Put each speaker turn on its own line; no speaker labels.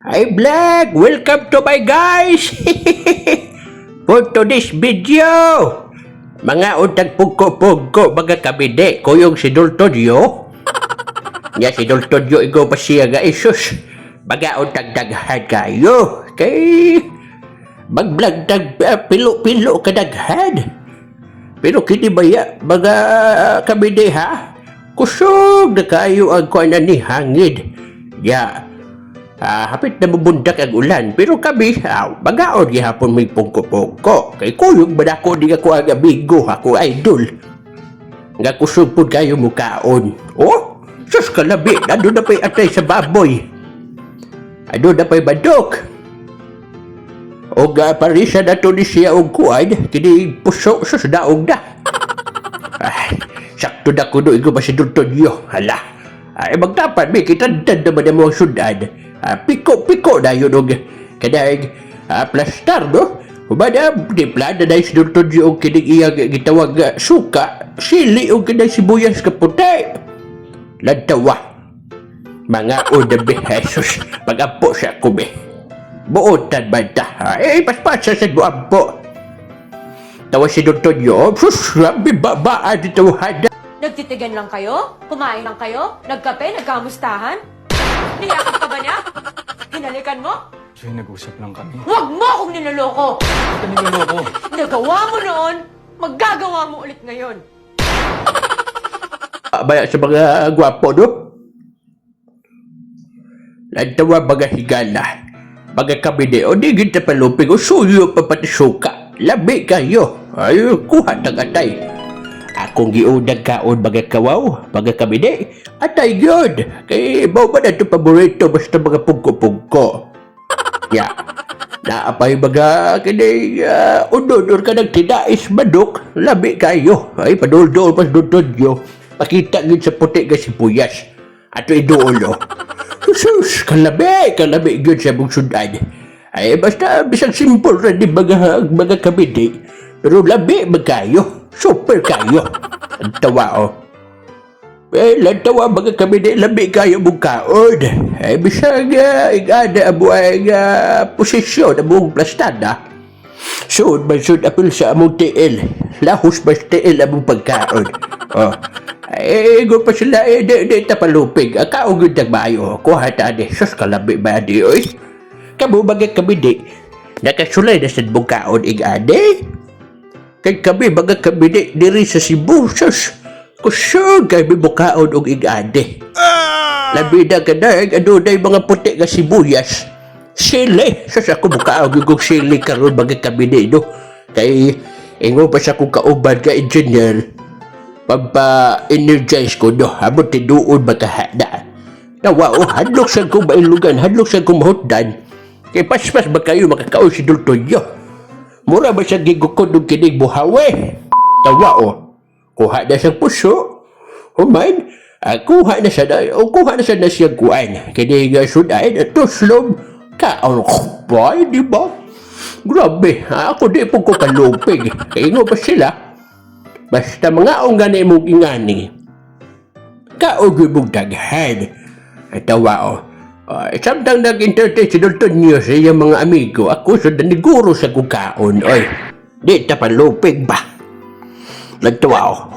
Hi Black! Welcome to my guys! For today's video, mga utang pugko-pugko mga kabide ko yung si Dultodio. Nga si Dultodio ikaw pa siya ga isus. Mga utang daghan kayo. Kay mag-vlog pilo-pilo ka daghan. Pero kini baya mga kabide ha? Kusog na kayo ang kuha na ni hangid. Hapit na mabundak ang ulan, pero kami, magaon gihapon may pungko-pungko. Kay kuyog ba ako di ako ang amigo, ako idol. Nga kusog po kayo mukaon. Oh, sus kalabi, nandun na pa'y atay sa baboy. Ano na pa'y badok. O parisa na to ni siya og kuwan, kini puso, sus daog na. Sakto na ko doon ko pa si Dultonyo, hala. Magtapan, may kitandad naman ang mga sundad. Piko-piko na yun og kanang plastar, no? Madam, di plana na isinunod yung kining iyang gitawag suka, sili o kinang sibuyas kaputi. Lantawa, mga unabi, Jesus, mag-ampo siya kumi. Buotan man ta, paspasa sa buampo. Tawa si Dr. Yo, sus, rabi babaan dito hada.
Nagtitigan lang kayo? Kumain lang kayo? Nagkape? Nagkamustahan? Niyakap ka ba niya? Hinalikan mo?
Jay, nag-usap lang kami.
Huwag mo akong niloloko!
Bakit ka niloloko?
Nagawa mo noon, maggagawa mo ulit ngayon.
Baya sa mga gwapo, no? Lantawa mga higala, mga kabide, o di kita palupig, o suyo pa pati suka. Labi kayo, ay kuha ng atay. Akong giunang kaon mga kawaw, mga kabide, atay yun. Kay mo ba na ito paborito basta mga pungko-pungko. Naapay mga kini unodor ka ng tinais manok, labi kayo. Ay padol-dol pas dudod nyo. Pakita ngin sa puti ka sibuyas. Ato iduolo. Sus, kalabi yun sa mong sundan. Ay basta bisang simple rin di mga kabide. Pero labi magkayo. Super kayo. Ang tawa ang tawa mga kami na labi kayo mong kaon. Ay bisang igada mo ang posisyon na mong plastada. Soon apil sa among tiil. Lahos mas tiil among pagkaon. Ego pa sila di tapalupig. Kaong yun nagmayo. Kuha tani. Sus kalabi ba di oy. Kamu mga kami di. Nakasulay na sa mong kaon igade. Kay kami mga kabine diri sa Cebu, sus. Kusog kay bibukaon og igade. Labi na kanang adunay mga puti nga sibuyas. Sili, sus ako bukaon og sili karon mga kabine no. Kay ingo pa sa kong kauban ka engineer. Pampa-energize ko no, habang tinuod makahada. Nawa hadlok sa kong mailugan, hadlok sa kong mahutdan. Kay paspas ba kayo makakaon si Dultonyo? Mura ba siya gigukod ng kinig buhawe? Tawa kuha na siyang puso. Human, kuha na siya na siyang kuan. Kinig suday na tuslom. Kaon ba, di ba? Grabe, ako di po ko kalupig. Kaingo pa sila. Basta mga ongani mong ingani. Kaogi mong daghan. Tawa samtang nag-entertain si Dultonyo sa iyang mga amigo, ako sa daniguro sa kukaon. Oy, di tapalupig ba? Nagtawa